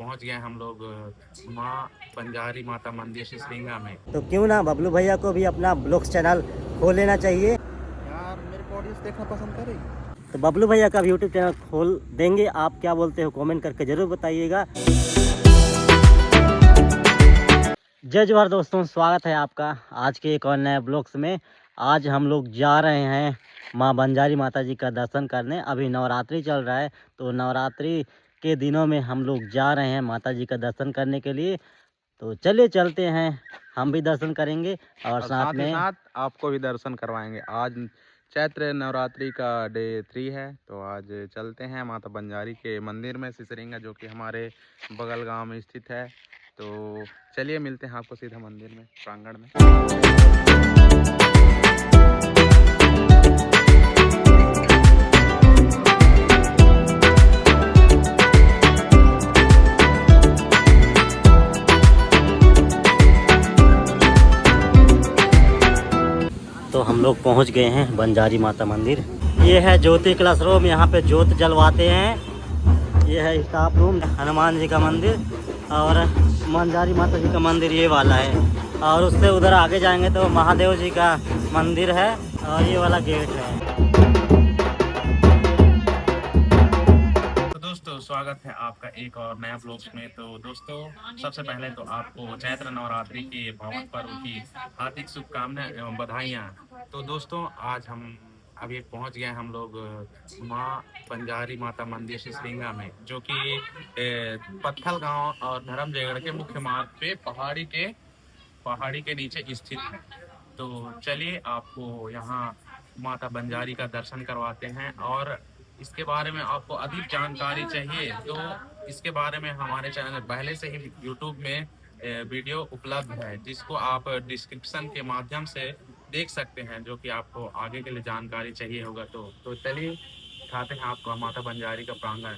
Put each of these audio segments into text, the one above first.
पहुंच गए हम लोग माँ बंजारी माता मंदिर सिसरिंगा में। तो क्यों ना बबलू भैया को भी अपना ब्लॉग्स चैनल खोल लेना चाहिए यार, मेरे को ऑडियंस देखना पसंद करेगी। तो बबलू भैया का भी यूट्यूब चैनल खोल देंगे। आप क्या बोलते हो कमेंट करके ज़रूर बताइएगा। जय जोहार दोस्तों, स्वागत है आपका आज के एक और नए ब्लॉग्स में। आज हम लोग जा रहे हैं माँ बंजारी माता जी का दर्शन करने। अभी नवरात्रि चल रहा है तो नवरात्रि के दिनों में हम लोग जा रहे हैं माता जी का दर्शन करने के लिए। तो चलिए चलते हैं, हम भी दर्शन करेंगे और साथ में आपको भी दर्शन करवाएंगे। आज चैत्र नवरात्रि का डे 3 है, तो आज चलते हैं माता बंजारी के मंदिर में सिसरिंगा, जो कि हमारे बगल गांव में स्थित है। तो चलिए मिलते हैं आपको सीधा मंदिर में, प्रांगण में। तो हम लोग पहुंच गए हैं बंजारी माता मंदिर। ये है ज्योति क्लासरूम, यहाँ पे ज्योत जलवाते हैं। ये है स्टाफ रूम, हनुमान जी का मंदिर और बंजारी माता जी का मंदिर ये वाला है। और उससे उधर आगे जाएंगे तो महादेव जी का मंदिर है और ये वाला गेट है। तो दोस्तों स्वागत है आपका एक और नया ब्लॉग में। तो दोस्तों सबसे पहले तो आपको चैत्र नवरात्रि के पावन पर्व की हार्दिक शुभकामनाएं एवं बधाइयाँ। तो दोस्तों आज हम अभी पहुंच गए हम लोग माँ बंजारी माता मंदिर सिसरिंगा में, जो कि पत्थल गांव और धर्मजयगढ़ के मुख्य मार्ग पे पहाड़ी के नीचे स्थित है। तो चलिए आपको यहाँ माता बंजारी का दर्शन करवाते हैं। और इसके बारे में आपको अधिक जानकारी चाहिए तो इसके बारे में हमारे चैनल पहले से ही यूट्यूब में वीडियो उपलब्ध है, जिसको आप डिस्क्रिप्शन के माध्यम से देख सकते हैं, जो कि आपको आगे के लिए जानकारी चाहिए होगा। तो चलिए दिखाते हैं आपको माता बंजारी का प्रांगण।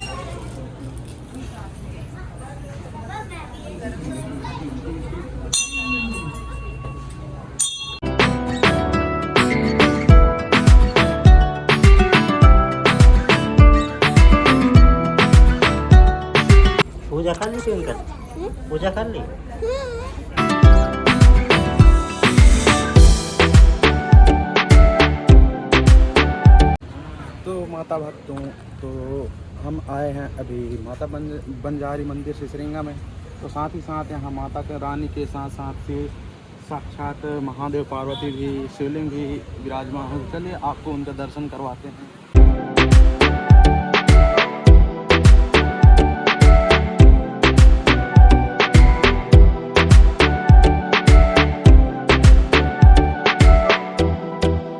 पूजा कर ली ट्विंकल? पूजा कर ली? तो माता भक्तों, तो हम आए हैं अभी माता बंजारी मंदिर सिसरिंगा में। तो साथ ही साथ यहाँ माता के रानी के साथ साथ से साक्षात महादेव पार्वती भी, शिवलिंग भी विराजमान हो। चलिए आपको उनका दर्शन करवाते हैं।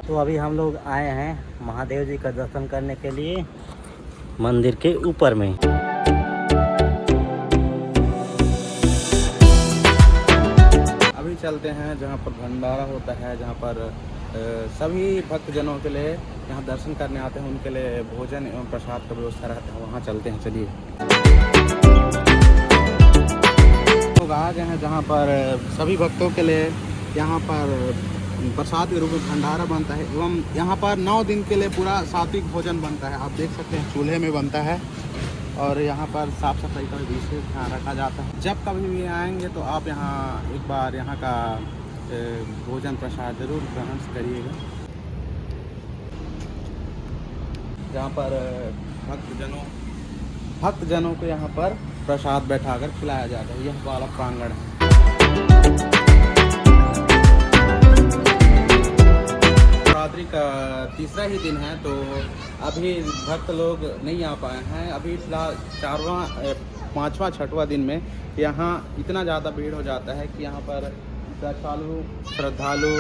तो अभी हम लोग आए हैं महादेव जी का दर्शन करने के लिए मंदिर के ऊपर में। अभी चलते हैं जहाँ पर भंडारा होता है, जहाँ पर सभी भक्तजनों के लिए यहाँ दर्शन करने आते हैं, उनके लिए भोजन एवं प्रसाद का व्यवस्था रहता है। वहाँ चलते हैं, चलिए। लोग आ गए हैं जहाँ पर सभी भक्तों के लिए यहाँ पर प्रसाद के रूप में भंडारा बनता है, एवं यहाँ पर 9 दिन के लिए पूरा सात्विक भोजन बनता है। आप देख सकते हैं चूल्हे में बनता है और यहाँ पर साफ़ सफाई का विशेष ध्यान रखा जाता है। जब कभी भी आएंगे तो आप यहाँ एक बार यहाँ का भोजन प्रसाद जरूर ग्रहण करिएगा। जहाँ पर भक्तजनों को यहाँ पर प्रसाद बैठाकर खिलाया जाता है। यह वाला प्रांगण है। नवरात्रि का तीसरा ही दिन है, तो अभी भक्त लोग नहीं आ पाए हैं। अभी फिलहाल 4वां 5वां 6वां दिन में यहाँ इतना ज़्यादा भीड़ हो जाता है कि यहाँ पर श्रद्धालु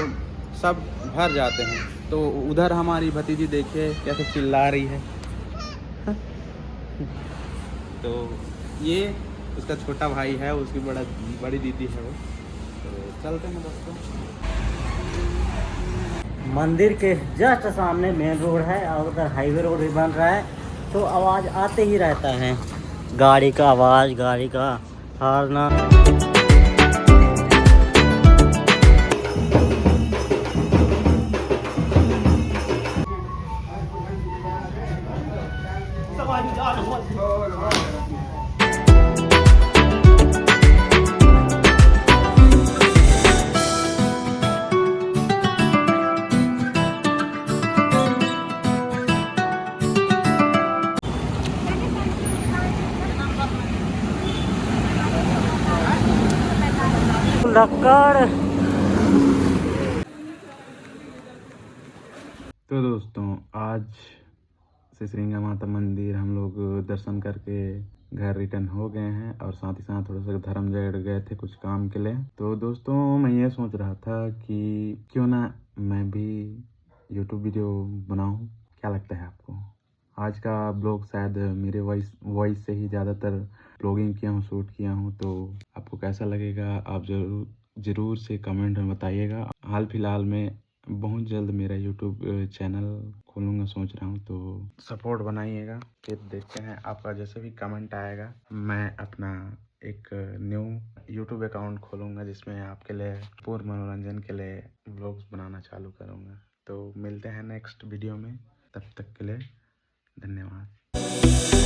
सब भर जाते हैं। तो उधर हमारी भतीजी देखिए कैसे चिल्ला रही है। तो ये उसका छोटा भाई है, उसकी बड़ी दीदी है वो। तो चलते हैं दोस्तों। मंदिर के जस्ट सामने मेन रोड है और उधर हाईवे रोड भी बन रहा है, तो आवाज़ आते ही रहता है, गाड़ी का आवाज़, गाड़ी का हॉर्न। लक्कड़। तो दोस्तों आज सिसरिंगा माता मंदिर हम लोग दर्शन करके घर रिटर्न हो गए हैं और साथ ही साथ थोड़ा सा धर्म जगह गए थे कुछ काम के लिए। तो दोस्तों मैं ये सोच रहा था कि क्यों ना मैं भी यूट्यूब वीडियो बनाऊं, क्या लगता है आपको? आज का ब्लॉग शायद मेरे वॉइस से ही ज़्यादातर ब्लॉगिंग किया हूँ, शूट किया हूँ, तो आपको कैसा लगेगा आप ज़रूर से कमेंट में बताइएगा। हाल फिलहाल में बहुत जल्द मेरा यूट्यूब चैनल खोलूँगा सोच रहा हूँ, तो सपोर्ट बनाइएगा। फिर देखते हैं आपका जैसे भी कमेंट आएगा मैं अपना एक न्यू यूट्यूब अकाउंट खोलूँगा जिसमें आपके लिए पूर्ण मनोरंजन के लिए व्लॉग्स बनाना चालू करूँगा। तो मिलते हैं नेक्स्ट वीडियो में, तब तक के लिए धन्यवाद।